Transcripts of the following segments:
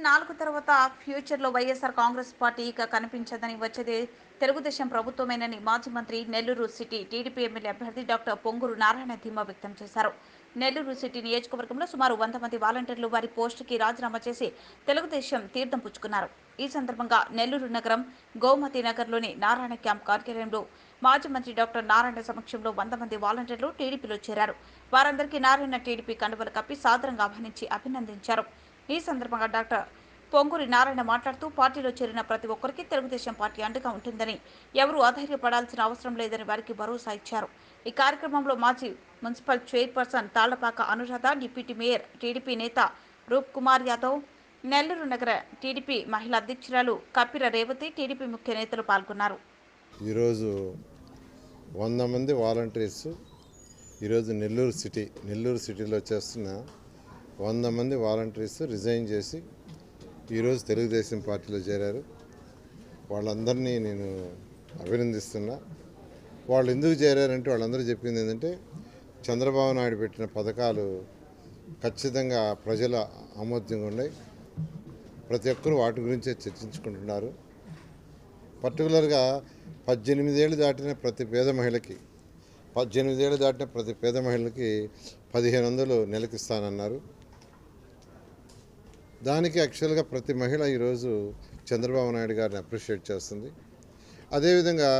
4 తర్వాత ఫ్యూచర్లో వైఎస్ఆర్ కాంగ్రెస్ పార్టీ ఇక కనిపించదని, వచ్చేది తెలుగుదేశం ప్రభుత్వమేనని మాజీ మంత్రి నెల్లూరు సిటీ టీడీపీ ఎమ్మెల్యే అభ్యర్థి డాక్టర్ పొంగూరు నారాయణ ధీమా వ్యక్తం చేశారు. నెల్లూరు సిటీ నియోజకవర్గంలో సుమారు 100 మంది వాలంటీర్లు వారి పోస్టుకి రాజీనామా చేసి తెలుగుదేశం తీర్థం పుచ్చుకున్నారు. ఈ సందర్భంగా నెల్లూరు నగరం గోమతి నగర్లోని నారాయణ క్యాంప్ కార్యాలయంలో మాజీ మంత్రి డాక్టర్ నారాయణ సమక్షంలో 100 మంది వాలంటీర్లు టీడీపీలో చేరారు. వారందరికీ నారాయణ టీడీపీ కండువలు కప్పి సాదరంగా ఆహ్వానించి అభినందించారు. ఈ సందర్భంగా డాక్టర్ పొంగూరి నారాయణ మాట్లాడుతూ, పార్టీలో చేరిన ప్రతి ఒక్కరికి తెలుగుదేశం పార్టీ అండగా ఉంటుందని, ఎవరూ అధైర్యపడాల్సిన అవసరం లేదని వారికి భరోసా ఇచ్చారు. ఈ కార్యక్రమంలో మాజీ municipal chairperson Tallapaka Anuradha, deputy mayor TDP నేత రూప్ కుమార్ యాదవ్, నెల్లూరు నగర టీడీపీ మహిళా అధ్యక్షురాలు కప్పిర రేవతి, టీడీపీ ముఖ్య నేతలు పాల్గొన్నారు. ఈరోజు 100 మంది వాలంటీర్స్ ఈరోజు నెల్లూరు సిటీలో చేస్తున్న 100 మంది వాలంటీర్స్ రిజైన్ చేసి ఈరోజు తెలుగుదేశం పార్టీలో చేరారు. వాళ్ళందరినీ నేను అభినందిస్తున్నా. వాళ్ళు ఎందుకు చేరారంటే వాళ్ళందరూ చెప్పింది ఏంటంటే, చంద్రబాబు నాయుడు పెట్టిన పథకాలు ఖచ్చితంగా ప్రజల ఆమోద్యంగా ఉన్నాయి. ప్రతి ఒక్కరూ వాటి గురించే చర్చించుకుంటున్నారు. పర్టికులర్గా 18 ఏళ్ళు దాటిన ప్రతి పేద మహిళకి 1500 నెలకి ఇస్తానన్నారు. దానికి యాక్చువల్గా ప్రతి మహిళ ఈరోజు చంద్రబాబు నాయుడు గారిని అప్రిషియేట్ చేస్తుంది. అదేవిధంగా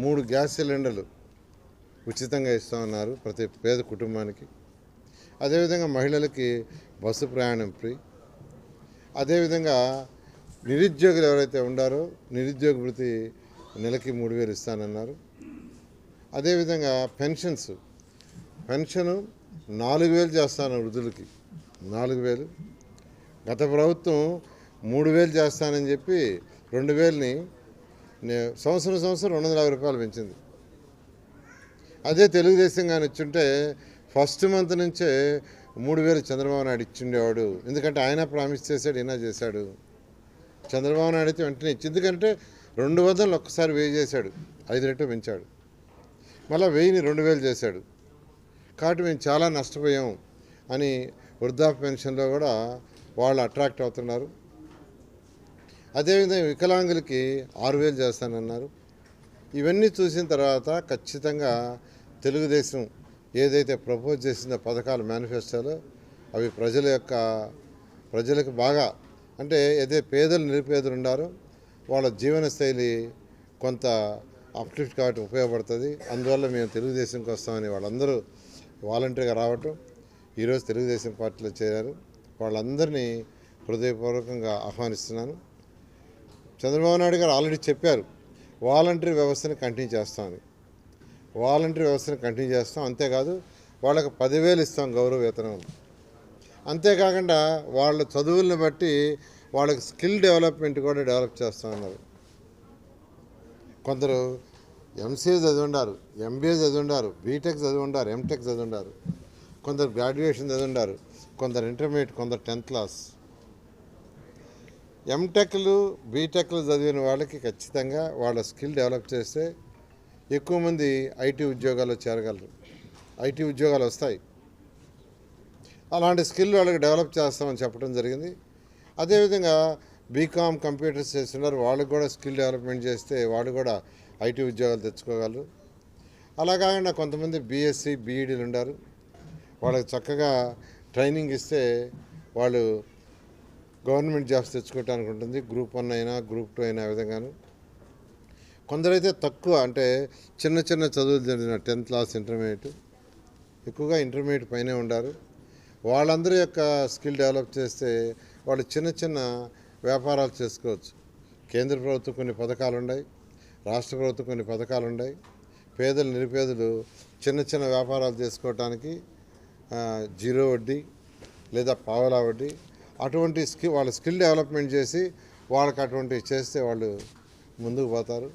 3 గ్యాస్ సిలిండర్లు ఉచితంగా ఇస్తామన్నారు ప్రతి పేద కుటుంబానికి. అదేవిధంగా మహిళలకి బస్సు ప్రయాణం ఫ్రీ. అదేవిధంగా నిరుద్యోగులు ఎవరైతే ఉండారో నిరుద్యోగ భృతి నెలకి 3000 ఇస్తానన్నారు. అదేవిధంగా పెన్షను 4000 చేస్తాను వృద్ధులకి, 4000. గత ప్రభుత్వం 3000 చేస్తానని చెప్పి 2000ని సంవత్సరం 250 రూపాయలు పెంచింది. అదే తెలుగుదేశం కానీ ఇచ్చుంటే ఫస్ట్ మంత్ నుంచే 3000 చంద్రబాబు నాయుడు ఇచ్చిండేవాడు. ఎందుకంటే ఆయన ప్రామిస్ చేశాడు, ఈయన చేశాడు. చంద్రబాబు నాయుడు అయితే వెంటనే ఇచ్చి, ఎందుకంటే 200 ఒక్కసారి 1000 చేశాడు, 5 రెట్లు పెంచాడు. మళ్ళీ 1000ని 2000 చేశాడు. కాబట్టి మేము చాలా నష్టపోయాం అని వృద్ధాప్య పెన్షన్లో కూడా వాళ్ళు అట్రాక్ట్ అవుతున్నారు. అదేవిధంగా వికలాంగులకి 6000 చేస్తానన్నారు. ఇవన్నీ చూసిన తర్వాత ఖచ్చితంగా తెలుగుదేశం ఏదైతే ప్రపోజ్ చేసిన పథకాల మేనిఫెస్టోలో అవి ప్రజలకు బాగా, అంటే ఏదైతే నిరుపేదలు ఉన్నారో వాళ్ళ జీవన శైలి కొంత అప్లిఫ్ట్ కాబట్టి ఉపయోగపడుతుంది. అందువల్ల మేము తెలుగుదేశంకి వస్తామని వాళ్ళందరూ వాలంటీర్గా రావటం, ఈరోజు తెలుగుదేశం పార్టీలో చేరారు. వాళ్ళందరినీ హృదయపూర్వకంగా ఆహ్వానిస్తున్నాను. చంద్రబాబు నాయుడు గారు ఆల్రెడీ చెప్పారు, వాలంటీర్ వ్యవస్థని కంటిన్యూ చేస్తామని. అంతేకాదు వాళ్ళకి 10,000 ఇస్తాం గౌరవ వేతనం. అంతేకాకుండా వాళ్ళ చదువులను బట్టి వాళ్ళకి స్కిల్ డెవలప్మెంట్ కూడా డెవలప్ చేస్తామన్నారు. కొందరు ఎంసీఏ చదివి ఉండారు, ఎంబీఏ చదివి ఉండారు, బీటెక్ చదివి ఉండారు, ఎంటెక్ చదివి ఉండారు, కొందరు గ్రాడ్యుయేషన్ చదివి ఉండారు, కొందరు ఇంటర్మీడియట్, కొందరు 10th క్లాస్. ఎంటెక్లు బీటెక్లు చదివిన వాళ్ళకి ఖచ్చితంగా వాళ్ళ స్కిల్ డెవలప్ చేస్తే ఎక్కువ మంది ఐటీ ఉద్యోగాల్లో చేరగలరు, ఐటీ ఉద్యోగాలు వస్తాయి. అలాంటి స్కిల్ వాళ్ళకి డెవలప్ చేస్తామని చెప్పడం జరిగింది. అదేవిధంగా బీకామ్ కంప్యూటర్స్ చేస్తున్నారు, వాళ్ళకి కూడా స్కిల్ డెవలప్మెంట్ చేస్తే వాళ్ళు కూడా ఐటీ ఉద్యోగాలు తెచ్చుకోగలరు. అలా కాకుండా కొంతమంది బీఎస్సీ బీఈడీలు ఉన్నారు, వాళ్ళకి చక్కగా ట్రైనింగ్ ఇస్తే వాళ్ళు గవర్నమెంట్ జాబ్స్ తెచ్చుకోవడానికి ఉంటుంది. గ్రూప్ 1 అయినా గ్రూప్ 2 అయినా విధంగాను. కొందరైతే తక్కువ, అంటే చిన్న చదువులు జరిగిన 10th క్లాస్, ఇంటర్మీడియట్, ఎక్కువగా ఇంటర్మీడియట్ పైనే ఉండారు. వాళ్ళందరి యొక్క స్కిల్ డెవలప్ చేస్తే వాళ్ళు చిన్న వ్యాపారాలు చేసుకోవచ్చు. కేంద్ర ప్రభుత్వం కొన్ని పథకాలు ఉన్నాయి, రాష్ట్ర ప్రభుత్వం కొన్ని పథకాలు ఉన్నాయి. నిరుపేదలు చిన్న వ్యాపారాలు చేసుకోవటానికి 0 వడ్డీ లేదా పావలా వడ్డీ అటువంటి వాళ్ళ స్కిల్ డెవలప్మెంట్ చేసి వాళ్ళకి అటువంటివి చేస్తే వాళ్ళు ముందుకు పోతారు.